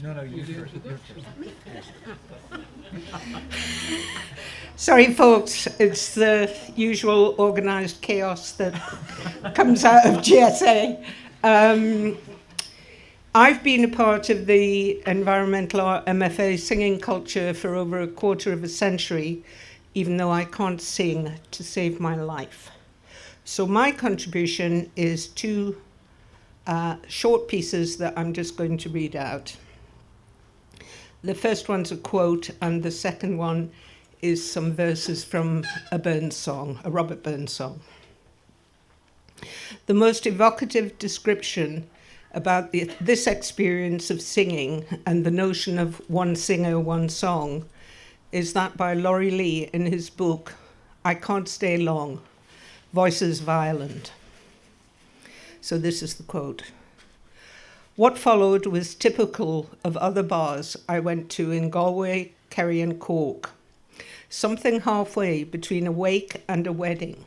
No, you first. Sorry, folks, it's the usual organised chaos that comes out of GSA. I've been a part of the environmental art MFA singing culture for over a quarter of a century, even though I can't sing to save my life. So my contribution is two short pieces that I'm just going to read out. The first one's a quote, and the second one is some verses from a Burns song, a Robert Burns song. The most evocative description about this experience of singing and the notion of one singer, one song is that by Laurie Lee in his book, I Can't Stay Long, Voices Violent. So this is the quote. What followed was typical of other bars I went to in Galway, Kerry and Cork. Something halfway between a wake and a wedding.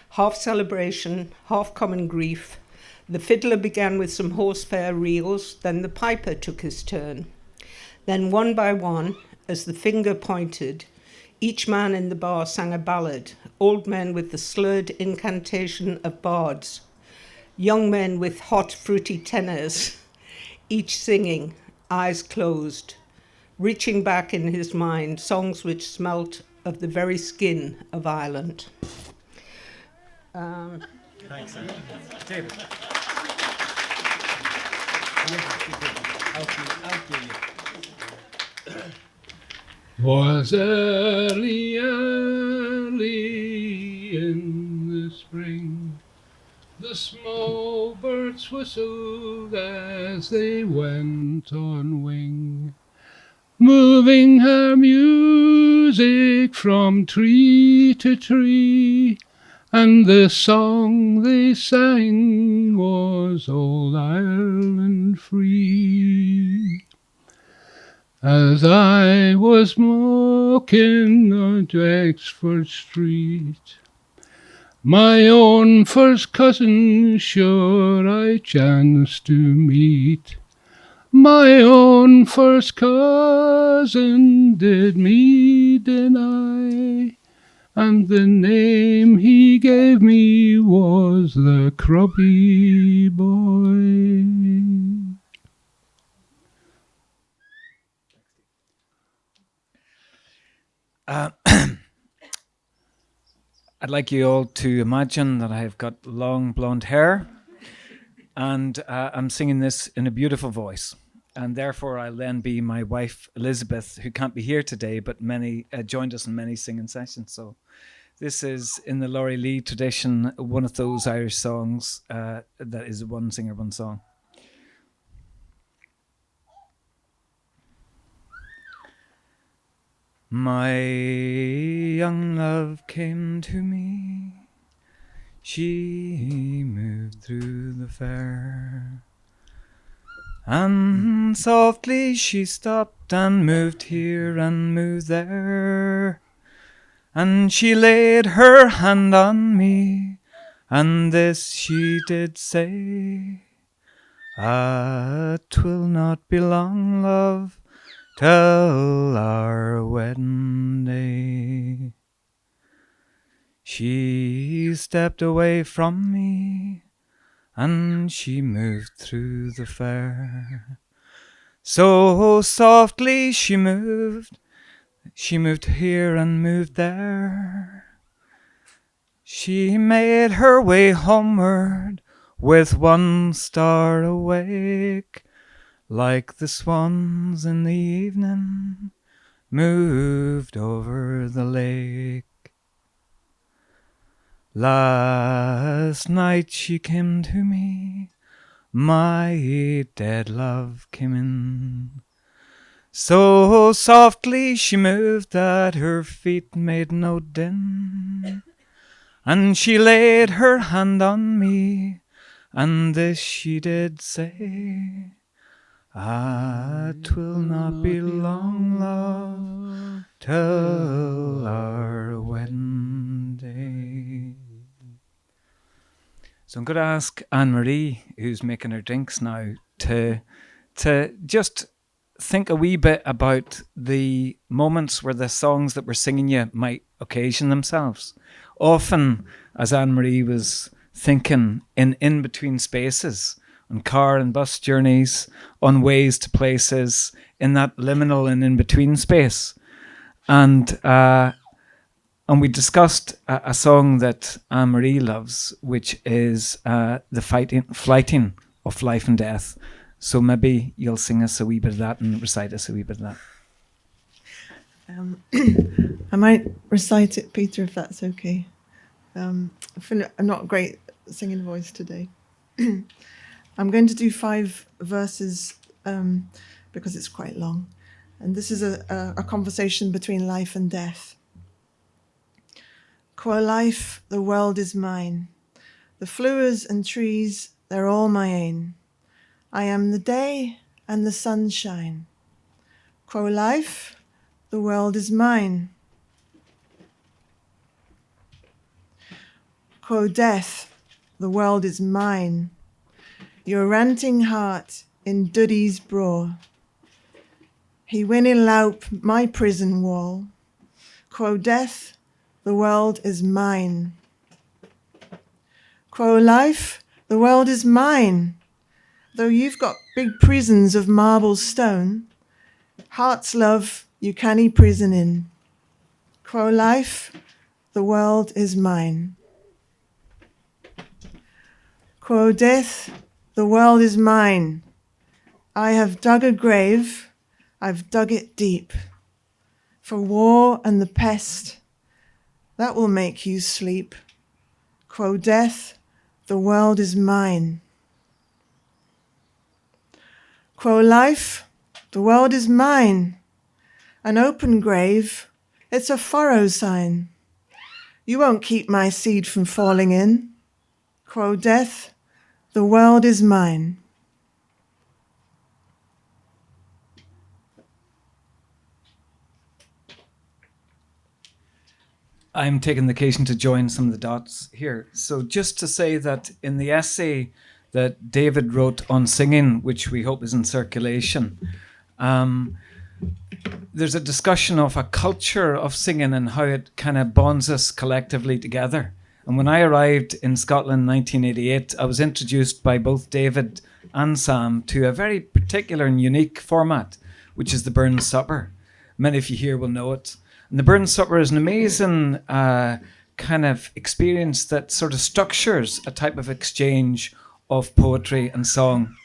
Half celebration, half common grief. The fiddler began with some horsefair reels, then the piper took his turn. Then one by one, as the finger pointed, each man in the bar sang a ballad, old men with the slurred incantation of bards, young men with hot, fruity tenors, each singing, eyes closed, reaching back in his mind songs which smelt of the very skin of Ireland. Thanks, Sam. David. Was early, early in the spring. The small birds whistled as they went on wing, moving her music from tree to tree, and the song they sang was Old Ireland Free. As I was walking on Wexford Street, my own first cousin sure I chanced to meet. My own first cousin did me deny, and the name he gave me was the Crubby Boy. I'd like you all to imagine that I've got long blonde hair and I'm singing this in a beautiful voice. And therefore, I'll then be my wife, Elizabeth, who can't be here today, but many joined us in many singing sessions. So this is, in the Laurie Lee tradition, one of those Irish songs that is one singer, one song. My young love came to me. She moved through the fair, and softly she stopped and moved here and moved there, and she laid her hand on me, and this she did say, "'Twill not be long, love, till our wedding day." She stepped away from me, and she moved through the fair. So softly she moved here and moved there. She made her way homeward with one star awake, like the swans in the evening moved over the lake. Last night she came to me, my dead love came in. So softly she moved that her feet made no din, and she laid her hand on me, and this she did say, "'Twill not be long, love, till our wedding day." So I'm going to ask Anne-Marie, who's making her drinks now, to to just think a wee bit about the moments where the songs that we're singing you might occasion themselves. Often, as Anne-Marie was thinking, in between spaces, on car and bus journeys, on ways to places, in that liminal and in between space. And we discussed a song that Anne-Marie loves, which is the flighting of life and death. So maybe you'll sing us a wee bit of that and recite us a wee bit of that. I might recite it, Peter, if that's okay. I'm not a great singing voice today. I'm going to do 5 verses because it's quite long. And this is a conversation between life and death. Quo life, the world is mine. The flowers and trees, they're all my ain. I am the day and the sunshine. Quo life, the world is mine. Quo death, the world is mine. Your ranting heart in Duddy's braw. He winna loup my prison wall. Quo death, the world is mine. Quo life, the world is mine. Though you've got big prisons of marble stone, heart's love you canny prison in. Quo life, the world is mine. Quo death, the world is mine. I have dug a grave, I've dug it deep. For war and the pest, that will make you sleep. Quo death, the world is mine. Quo life, the world is mine. An open grave, it's a furrow sign. You won't keep my seed from falling in. Quo death, the world is mine. I'm taking the occasion to join some of the dots here. So just to say that in the essay that David wrote on singing, which we hope is in circulation, there's a discussion of a culture of singing and how it kind of bonds us collectively together. And when I arrived in Scotland in 1988, I was introduced by both David and Sam to a very particular and unique format, which is the Burns Supper. Many of you here will know it. And the Burns Supper is an amazing kind of experience that sort of structures a type of exchange of poetry and song.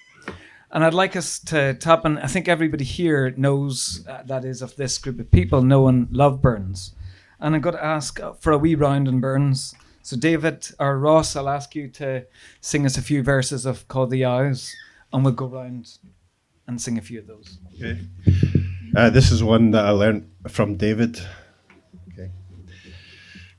And I'd like us to tap in, I think everybody here knows, that is of this group of people, know and love Burns. And I'm going to ask for a wee round on Burns. So David, or Ross, I'll ask you to sing us a few verses of Call the Owls, and we'll go round and sing a few of those. Okay. This is one that I learned from David. Okay.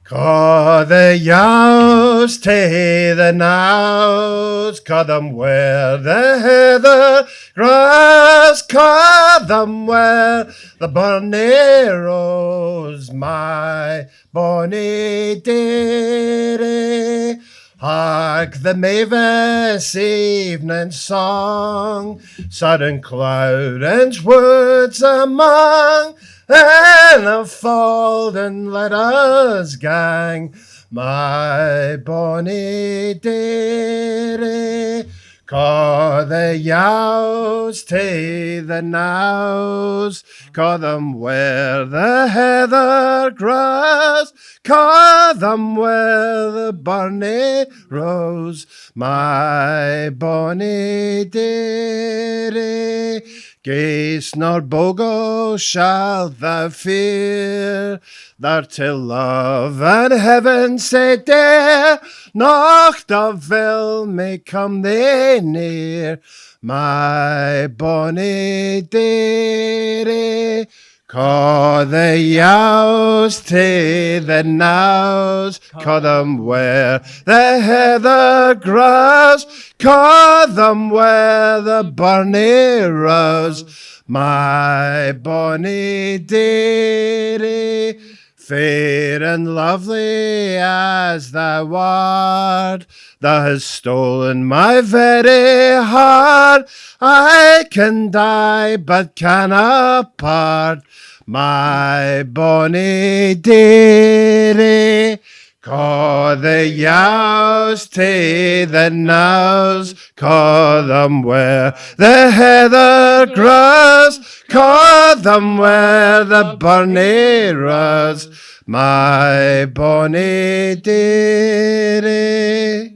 Ca the yows tae the nows, ca them where the heather grass, ca them where the bonny rose, my bonny dearie. Hark the mavis evening song, sudden cloud and woods among, and a fold and let us gang, my bonny dearie. Ca the yows tae the nows, ca them where the heather grass, ca them where the bonny rose, my bonny dearie. Gaze nor bogo shall thou fear, thou till love and heaven say dare, Nacht of vil may come thee near, my bonny dearie. Ca the yows tae the nows, ca them where the heather grass, ca them where the bonny rose, my bonny dearie. fair and lovely as thou art. Thou hast stolen my very heart. I can die, but cannot part. My bonny dearie, ca' the yows tae the nows, ca' them where the heather grows, ca' them where the burnie rows, my bonny dearie.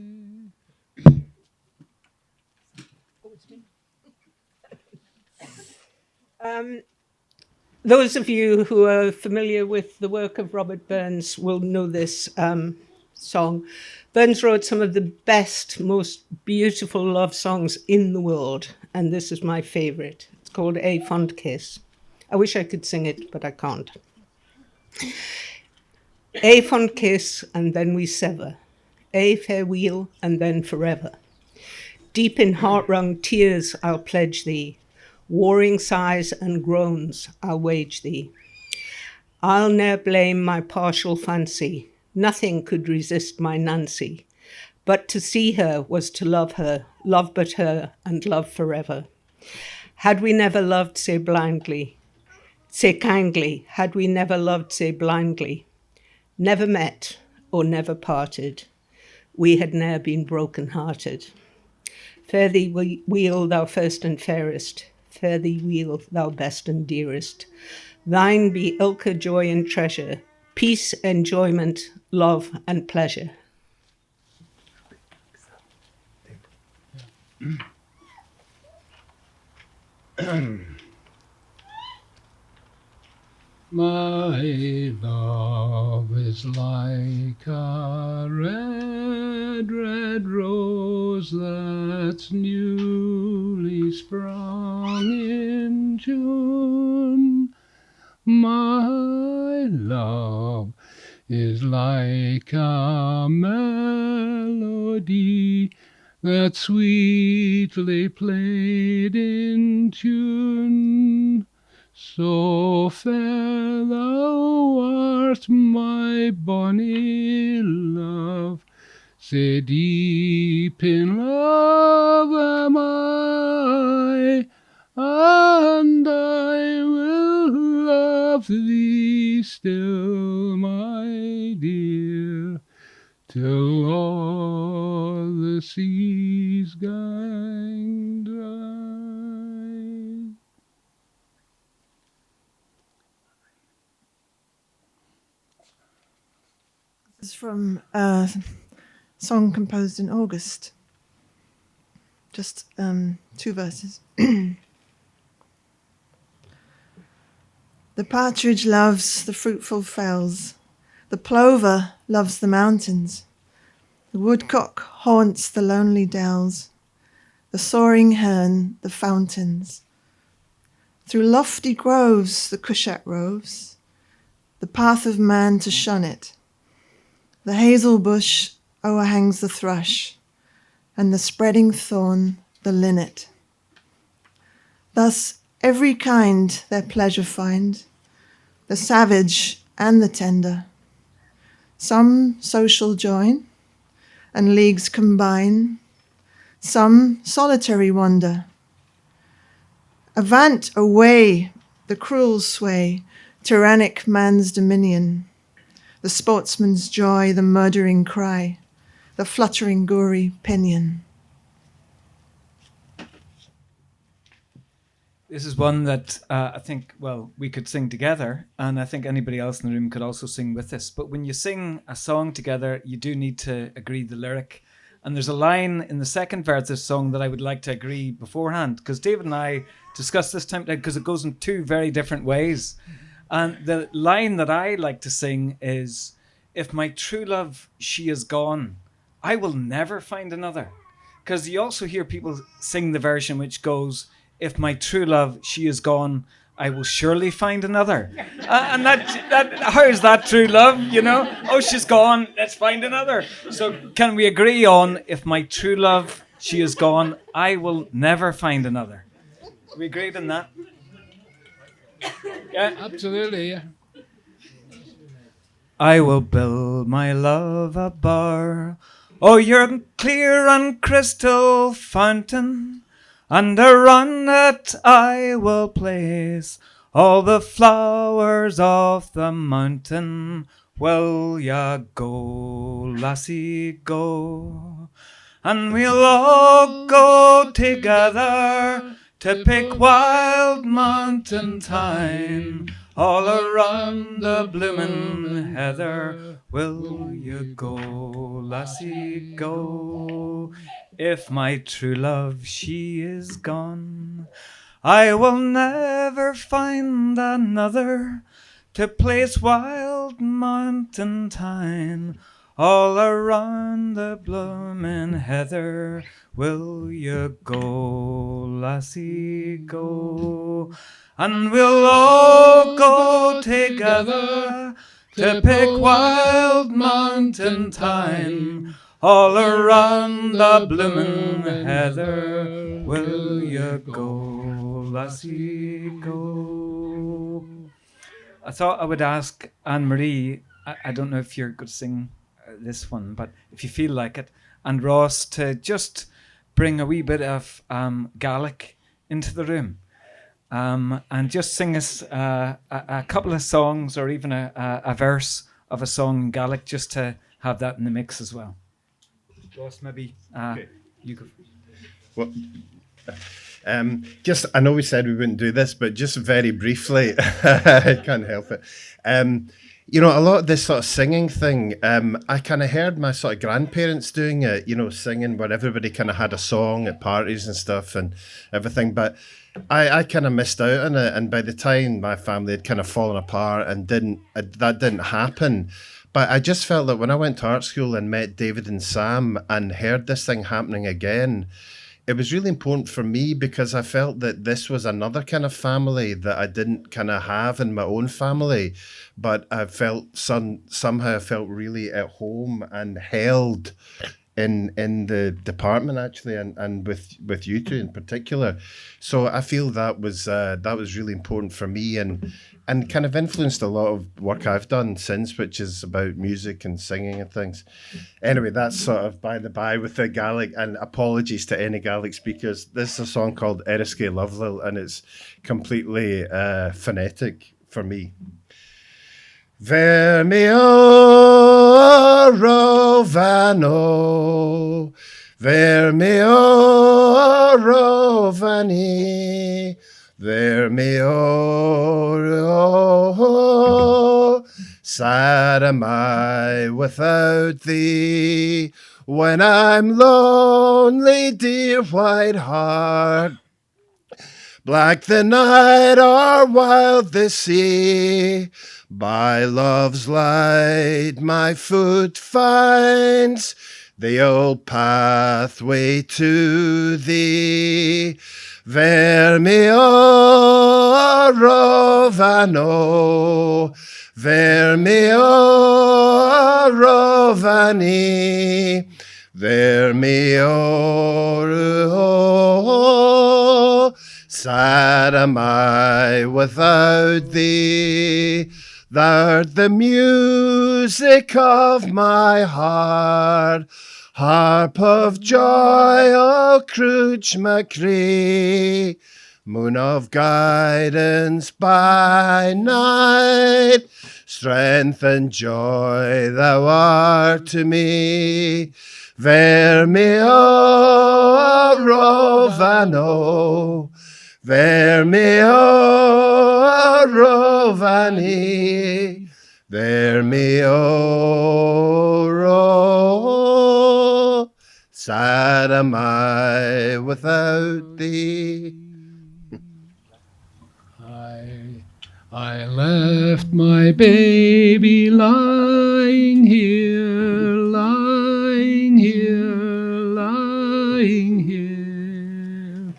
Those of you who are familiar with the work of Robert Burns will know this song. Burns wrote some of the best, most beautiful love songs in the world, and this is my favourite. It's called A Fond Kiss. I wish I could sing it, but I can't. A fond kiss, and then we sever. A farewell, and then forever. Deep in heart-wrung tears I'll pledge thee. Warring sighs and groans I'll wage thee. I'll ne'er blame my partial fancy. Nothing could resist my Nancy. But to see her was to love her, love but her, and love forever. Had we never loved say blindly, say kindly, had we never loved say blindly, never met or never parted, we had ne'er been broken-hearted. Fare thee weel, thou first and fairest, fare thee weel, thou best and dearest. Thine be ilka joy and treasure, peace, enjoyment, love, and pleasure. My love is like a red, red rose that's newly sprung in June. My love is like a melody that's sweetly played in tune. So fair thou art, my bonny love, sae deep in love am I, and I will love thee still, my dear, till all the seas gang dry. This is from a song composed in August. Just 2 verses. The partridge loves the fruitful fells. The plover loves the mountains. The woodcock haunts the lonely dells. The soaring hern the fountains. Through lofty groves the cushat roves, the path of man to shun it. The hazel bush o'erhangs the thrush, and the spreading thorn the linnet. Thus every kind their pleasure find, the savage and the tender. Some social join, and leagues combine, some solitary wander. Avant, away, the cruel sway, tyrannic man's dominion, the sportsman's joy, the murdering cry, the fluttering gory pinion. This is one that I think, well, we could sing together, and I think anybody else in the room could also sing with us. But when you sing a song together, you do need to agree the lyric. And there's a line in the second verse of this song that I would like to agree beforehand, because David and I discussed this time, because it goes in 2 very different ways. And the line that I like to sing is, if my true love, she is gone, I will never find another. Because you also hear people sing the version which goes, if my true love, she is gone, I will surely find another. And that how is that true love, you know? Oh, she's gone, let's find another. So can we agree on, if my true love, she is gone, I will never find another? We agreed on that? Yeah. Absolutely, yeah. I will build my love a bar. Oh, your clear and crystal fountain, and around it I will place all the flowers of the mountain. Will ya go, lassie, go? And we'll all go together to pick wild mountain thyme all around the bloomin' heather. Will you go, lassie, go? If my true love she is gone, I will never find another to place wild mountain thyme all around the bloomin' heather. Will you go, lassie, go? And we'll all go together to pick wild mountain thyme all around the bloomin' heather. Will you go, lassie, go? I thought I would ask Anne Marie. I don't know if you're going to sing this one, but if you feel like it, and Ross to just bring a wee bit of Gaelic into the room, and just sing us a couple of songs or even a verse of a song in Gaelic, just to have that in the mix as well. Ross, maybe Okay. you go. Well, just, I know we said we wouldn't do this, but just very briefly, I can't help it. You know, a lot of this sort of singing thing, I kind of heard my sort of grandparents doing it, you know, singing where everybody kind of had a song at parties and stuff and everything. But I kind of missed out on it. And by the time my family had kind of fallen apart and that didn't happen. But I just felt that when I went to art school and met David and Sam and heard this thing happening again, it was really important for me because I felt that this was another kind of family that I didn't kind of have in my own family, but I felt somehow I felt really at home and held in the department actually, and with you two in particular. So I feel that was really important for me and kind of influenced a lot of work I've done since, which is about music and singing and things. Anyway, that's sort of by the by with the Gaelic, and apologies to any Gaelic speakers. This is a song called Eriske Lovelill, and it's completely phonetic for me. Ver mi o rovano, ver mi o rovani, ver mi o sad am I without thee, when I'm lonely, dear white hart. Black the night or wild the sea, by love's light my foot finds the old pathway to thee. Ver mi o rovano, ver mi o rovani, ver mi o sad am I without thee. Thou'rt the music of my heart, harp of joy, O Cruch MacCree, moon of guidance by night, strength and joy thou art to me. Ver mi o rovano, ver mi o rovani, ver mi o ro, sad am I without thee. I left my baby lying here, lying here, lying here.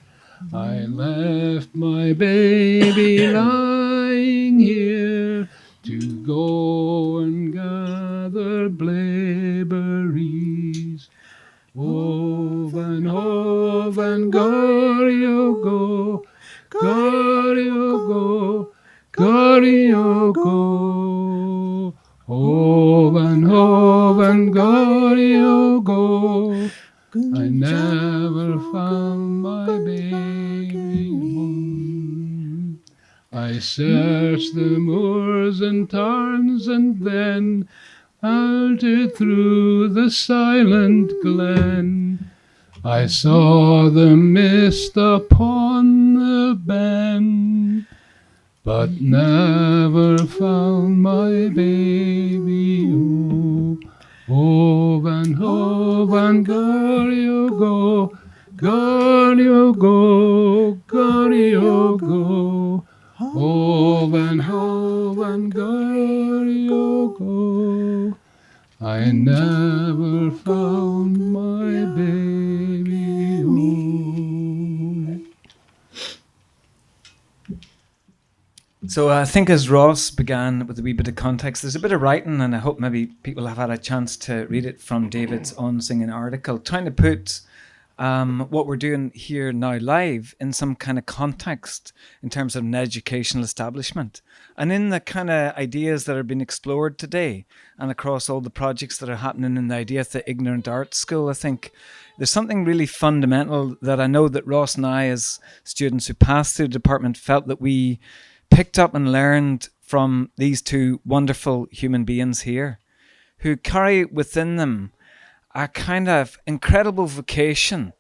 I left my baby lying here to go and gather blaeberries. Oven, oven, gorio go, gorio go, gorio go. hove and gory o go. I never found my baby one. I searched the moors and tarns and then halted through the silent glen. I saw the mist upon the ben, but never found my baby. Oh, hove and gory-o go, gory-o go, gory-o go. Hove and gory-o go. I never found my baby. So I think as Ross began with a wee bit of context, there's a bit of writing, and I hope maybe people have had a chance to read it from David's On Singing article, trying to put what we're doing here now live in some kind of context in terms of an educational establishment. And in the kind of ideas that are being explored today and across all the projects that are happening in the idea of the Ignorant Arts School, I think there's something really fundamental that I know that Ross and I, as students who passed through the department, felt that we picked up and learned from these two wonderful human beings here who carry within them a kind of incredible vocation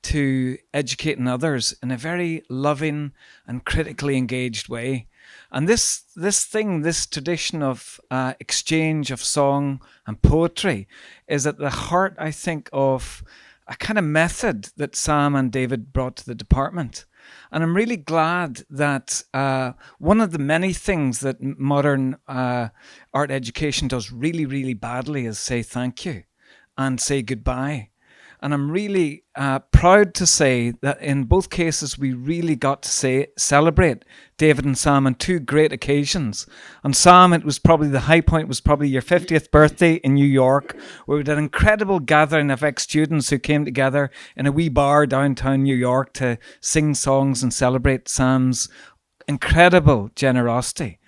to educating others in a very loving and critically engaged way. And this tradition of exchange of song and poetry is at the heart, I think, of a kind of method that Sam and David brought to the department. And I'm really glad that one of the many things that modern art education does really, really badly is say thank you and say goodbye. And I'm really proud to say that in both cases, we really got to celebrate David and Sam on two great occasions. On Sam, it was probably the high point was probably your 50th birthday in New York, where we had an incredible gathering of ex-students who came together in a wee bar downtown New York to sing songs and celebrate Sam's incredible generosity.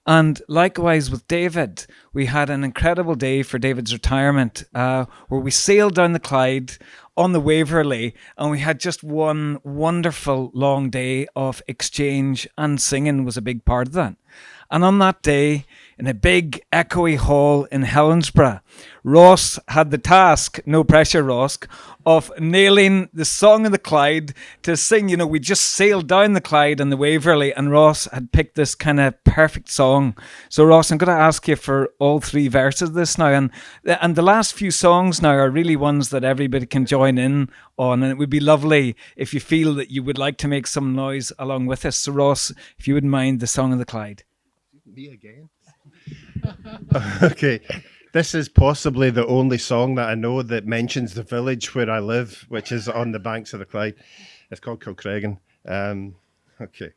And likewise with David, we had an incredible day for David's retirement where we sailed down the Clyde on the Waverley, and we had just one wonderful long day of exchange, and singing was a big part of that. And on that day, in a big echoey hall in Helensburgh, Ross had the task, no pressure Ross, of nailing the song of the Clyde to sing. You know, we just sailed down the Clyde and the Waverley, and Ross had picked this kind of perfect song. So Ross, I'm going to ask you for all three verses of this now. And the last few songs now are really ones that everybody can join in on. And it would be lovely if you feel that you would like to make some noise along with us. So Ross, if you wouldn't mind, the song of the Clyde. Me again? Okay. This is possibly the only song that I know that mentions the village where I live, which is on the banks of the Clyde. It's called Kilcreggan. Okay.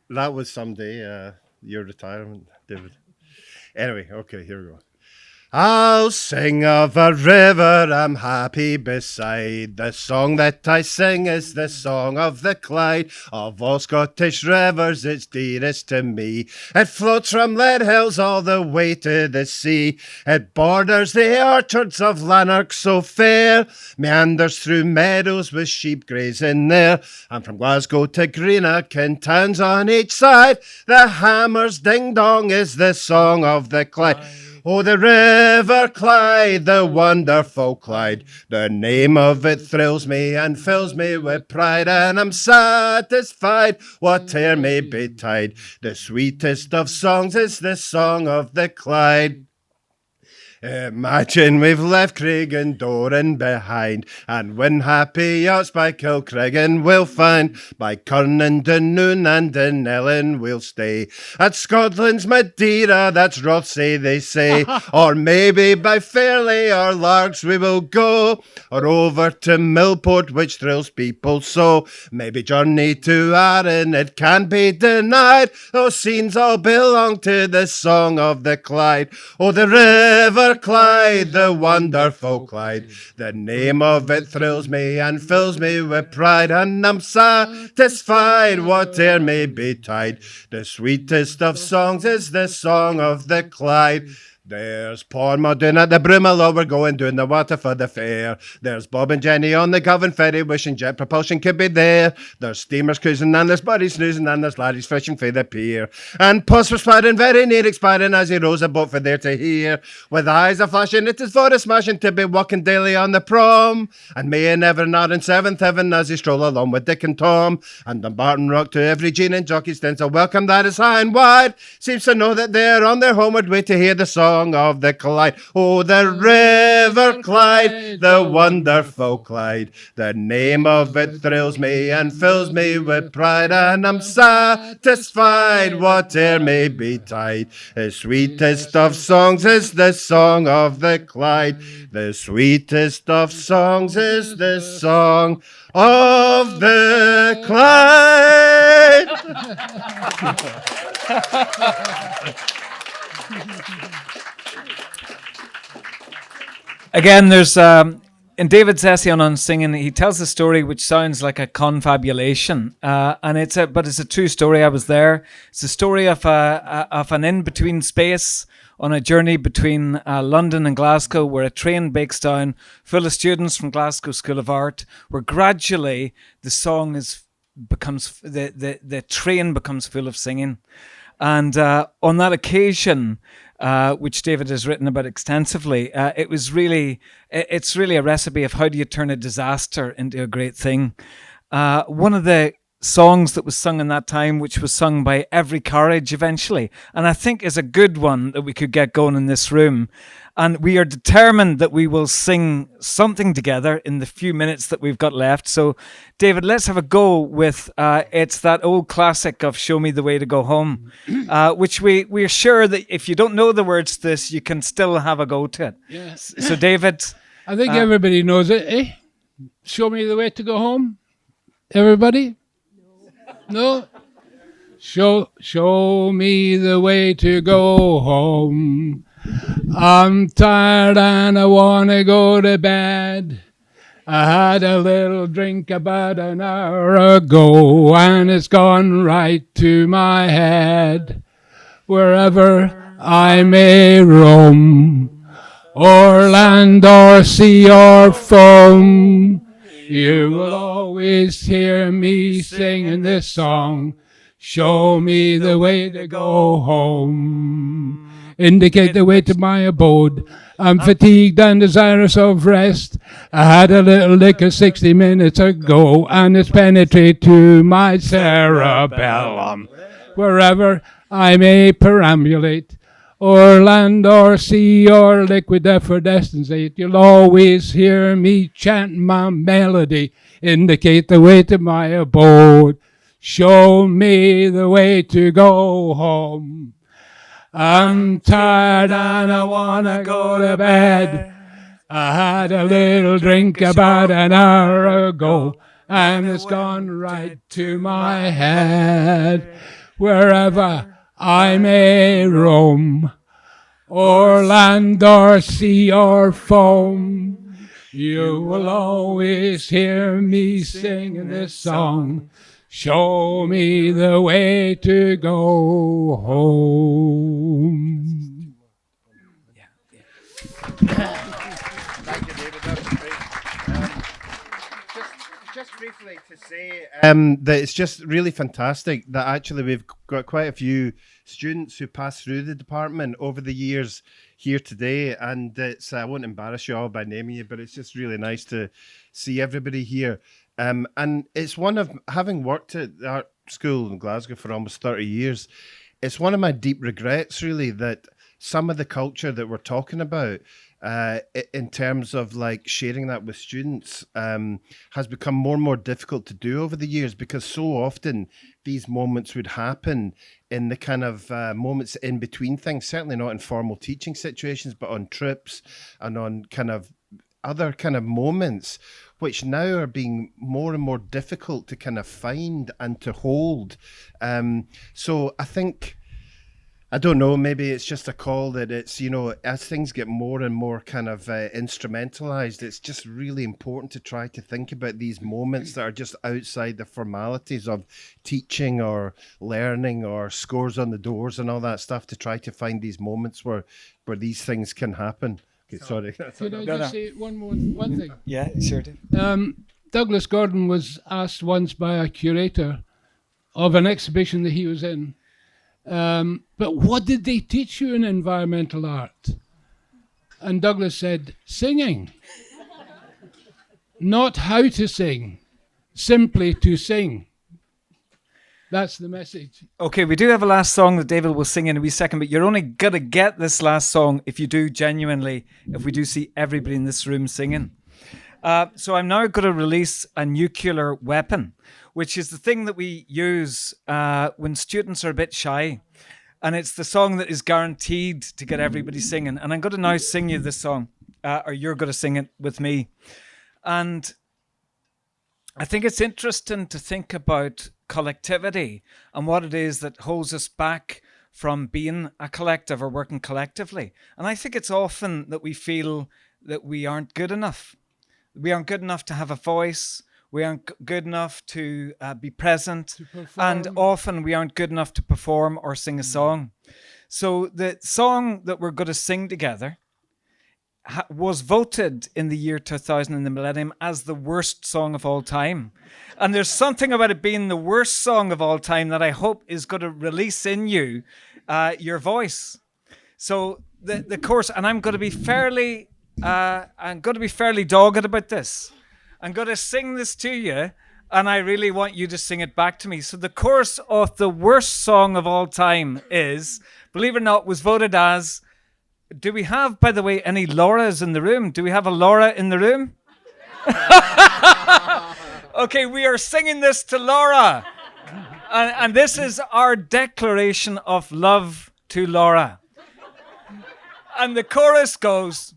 That was someday your retirement, David. Anyway, okay, here we go. I'll sing of a river I'm happy beside. The song that I sing is the song of the Clyde. Of all Scottish rivers it's dearest to me. It floats from Lead Hills all the way to the sea. It borders the orchards of Lanark so fair, meanders through meadows with sheep grazing there, and from Glasgow to Greenock in towns on each side. The hammer's ding-dong is the song of the Clyde. Oh, the river Clyde, the wonderful Clyde, the name of it thrills me and fills me with pride, and I'm satisfied whate'er may betide. The sweetest of songs is the song of the Clyde. Imagine we've left Craig and Doran behind, and when happy yachts by Kilcreggan we'll find, by Curnan, Dunoon and Dunellen we'll stay. At Scotland's Madeira, that's Rothsay they say, or maybe by Fairley or Largs we will go, or over to Millport which thrills people so. Maybe journey to Arran, it can't be denied, those scenes all belong to the song of the Clyde. Oh, the river River Clyde, the wonderful Clyde. The name of it thrills me and fills me with pride, and I'm satisfied whate'er may betide. The sweetest of songs is the song of the Clyde. There's Paul Muldoon at the Broomielaw, we're going down the water for the fair. There's Bob and Jenny on the Govan ferry, wishing jet propulsion could be there. There's steamers cruising and there's buddies snoozing and there's laddies fishing for the pier. And Puss was sparring, very near expiring as he rows a boat for there to hear. With eyes a flashing, it is for a smashing to be walking daily on the prom. And May and Ever not in seventh heaven as he stroll along with Dick and Tom. And Dumbarton Rock to every gene and jockey stands a welcome that is high and wide. Seems to know that they're on their homeward way to hear the song of the Clyde. Oh, the River Clyde, the wonderful Clyde. The name of it thrills me and fills me with pride, and I'm satisfied whate'er may betide. The sweetest of songs is the song of the Clyde. The sweetest of songs is the song of the Clyde. Again, there's in David's essay on singing, he tells a story which sounds like a confabulation, and it's a true story. I was there. It's a story of an in-between space on a journey between London and Glasgow, where a train breaks down full of students from Glasgow School of Art, where gradually the train becomes full of singing, and on that occasion, which David has written about extensively, it's really a recipe of how do you turn a disaster into a great thing. One of the songs that was sung in that time, which was sung by Every Carriage eventually, and I think is a good one that we could get going in this room. And we are determined that we will sing something together in the few minutes that we've got left. So, David, let's have a go with it's that old classic of Show Me the Way to Go Home, which we're sure that if you don't know the words to this, you can still have a go to it. Yeah. So, David. I think everybody knows it, eh? Show me the way to go home. Everybody? No? Show me the way to go home. I'm tired and I want to go to bed. I had a little drink about an hour ago and it's gone right to my head. Wherever I may roam, or land or sea or foam, you will always hear me singing this song. Show me the way to go home. Indicate the way to my abode. I'm fatigued and desirous of rest. I had a little liquor 60 minutes ago and it's penetrated to my cerebellum. Wherever I may perambulate, or land or sea or liquid effervescence, you'll always hear me chant my melody. Indicate the way to my abode. Show me the way to go home. I'm tired and I wanna go to bed. I had a little drink about an hour ago and it's gone right to my head. Wherever I may roam, or land or sea or foam, you will always hear me singing this song. Show me the way to go home. Thank you, David. That was great. Just briefly to say that it's just really fantastic that actually we've got quite a few students who passed through the department over the years here today, and it's I won't embarrass you all by naming you, but it's just really nice to see everybody here. And it's one of, having worked at the art school in Glasgow for almost 30 years, it's one of my deep regrets really that some of the culture that we're talking about in terms of like sharing that with students has become more and more difficult to do over the years, because so often these moments would happen in the kind of moments in between things, certainly not in formal teaching situations, but on trips and on kind of other kind of moments, which now are being more and more difficult to kind of find and to hold. So I think I don't know, maybe it's just a call that it's, as things get more and more kind of instrumentalized, it's just really important to try to think about these moments that are just outside the formalities of teaching or learning or scores on the doors and all that stuff, to try to find these moments where these things can happen. Okay, sorry. Could I just say one thing? Yeah, sure do. Douglas Gordon was asked once by a curator of an exhibition that he was in, but what did they teach you in environmental art? And Douglas said, singing. Not how to sing, simply to sing. That's the message. Okay, we do have a last song that David will sing in a wee second, but you're only going to get this last song if you do genuinely, if we do see everybody in this room singing. So I'm now going to release a nuclear weapon, which is the thing that we use when students are a bit shy. And it's the song that is guaranteed to get everybody singing. And I'm going to now sing you this song, or you're going to sing it with me. And I think it's interesting to think about collectivity and what it is that holds us back from being a collective or working collectively. And I think it's often that we feel that we aren't good enough. We aren't good enough to have a voice. We aren't good enough to be present. And often we aren't good enough to perform or sing a song. So the song that we're going to sing together was voted in the year 2000 in the millennium as the worst song of all time. And there's something about it being the worst song of all time that I hope is going to release in you your voice. So the chorus, and I'm going to be fairly dogged about this. I'm going to sing this to you, and I really want you to sing it back to me. So the chorus of the worst song of all time is, believe it or not, was voted as... Do we have, by the way, any Lauras in the room? Do we have a Laura in the room? Okay, we are singing this to Laura. And this is our declaration of love to Laura. And the chorus goes...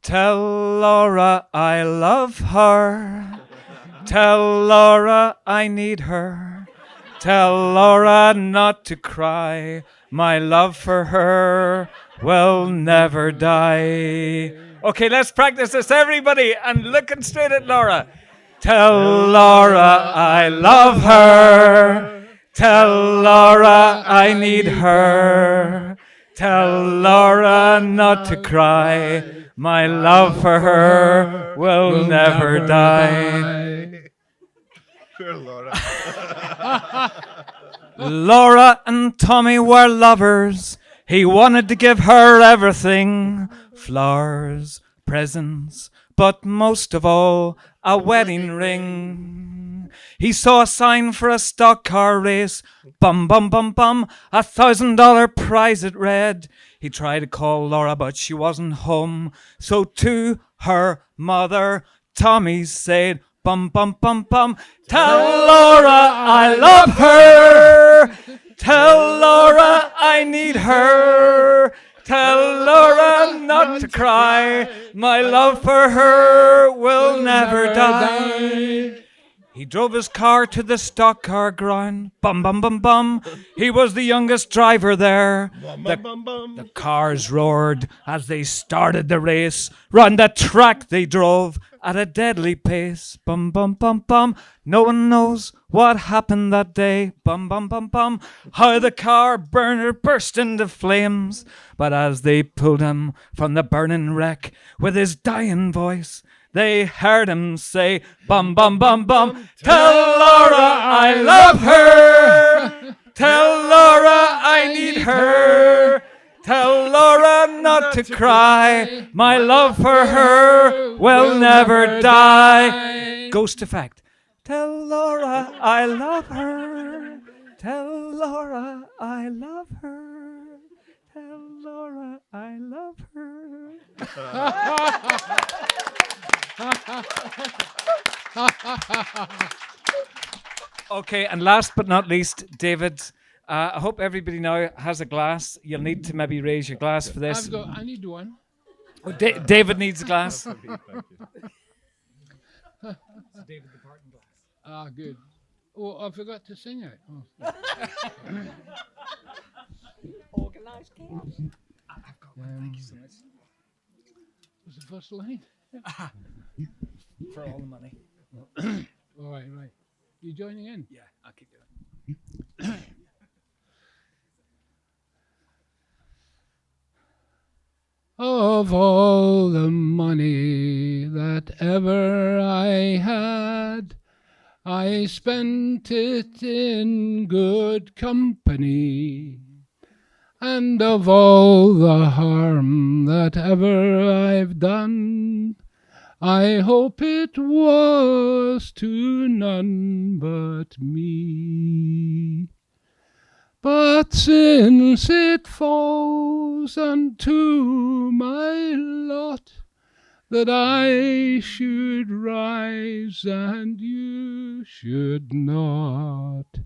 Tell Laura I love her. Tell Laura I need her. Tell Laura not to cry. My love for her will never die. Okay, let's practice this, everybody, and looking straight at Laura. Tell Laura I love her. Tell Laura I need her. Tell Laura not to cry. My love for her will never die. Poor Laura. Laura and Tommy were lovers. He wanted to give her everything. Flowers, presents, but most of all, a wedding ring. He saw a sign for a stock car race. Bum, bum, bum, bum, $1,000 prize it read. He tried to call Laura, but she wasn't home. So to her mother, Tommy said, bum, bum, bum, bum, tell Laura I love her. Tell Laura I need her. Tell Laura not to cry. My love for her will never die. He drove his car to the stock car ground. Bum, bum, bum, bum. He was the youngest driver there. The cars roared as they started the race. Round the track they drove at a deadly pace. Bum, bum, bum, bum. No one knows what happened that day. Bum, bum, bum, bum. How the car burner burst into flames. But as they pulled him from the burning wreck with his dying voice, they heard him say, bum, bum, bum, bum. Tell Laura I love her. Tell Laura I need her. Tell Laura not to cry. My love for her will never die. Ghost effect. Tell Laura I love her. Tell Laura I love her. Tell Laura I love her. Okay, and last but not least, David, I hope everybody now has a glass. You'll need to maybe raise your glass for this. I need one. Oh, David needs a glass. Thank you. David the parting glass. Ah, good. Oh, I forgot to sing it. Oh. Organised chaos. I've got one. Thank you so much. Was the first line? For all the money. All right, right. You joining in? Yeah, I'll keep doing it. Of all the money that ever I had, I spent it in good company. And of all the harm that ever I've done, I hope it was to none but me. But since it falls unto my lot that I should rise and you should not,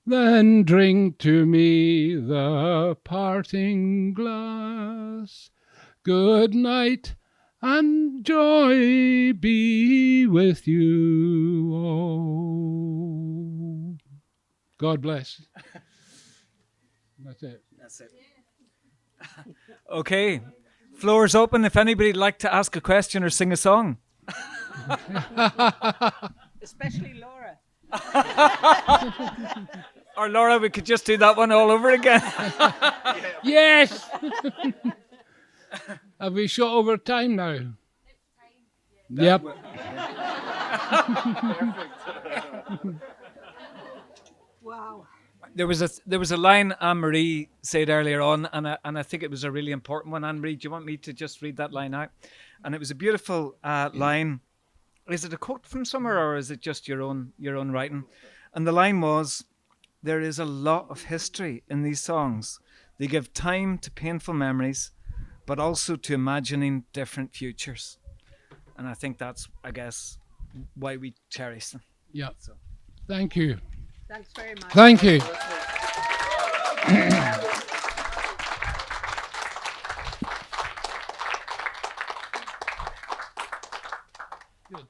then drink to me the parting glass. Good night and joy be with you all. God bless. That's it. That's it. Okay. Floor's open if anybody'd like to ask a question or sing a song. Especially Laura. Or Laura, we could just do that one all over again. Yes! Have we shot over time now? Yep. Wow. There was a line Anne-Marie said earlier on, and I think it was a really important one. Anne-Marie, do you want me to just read that line out? And it was a beautiful line. Is it a quote from somewhere, or is it just your own writing? And the line was, "There is a lot of history in these songs. They give time to painful memories, but also to imagining different futures." And I think that's, I guess, why we cherish them. Yeah. So. Thank you. Thanks very much. Thank you. Good.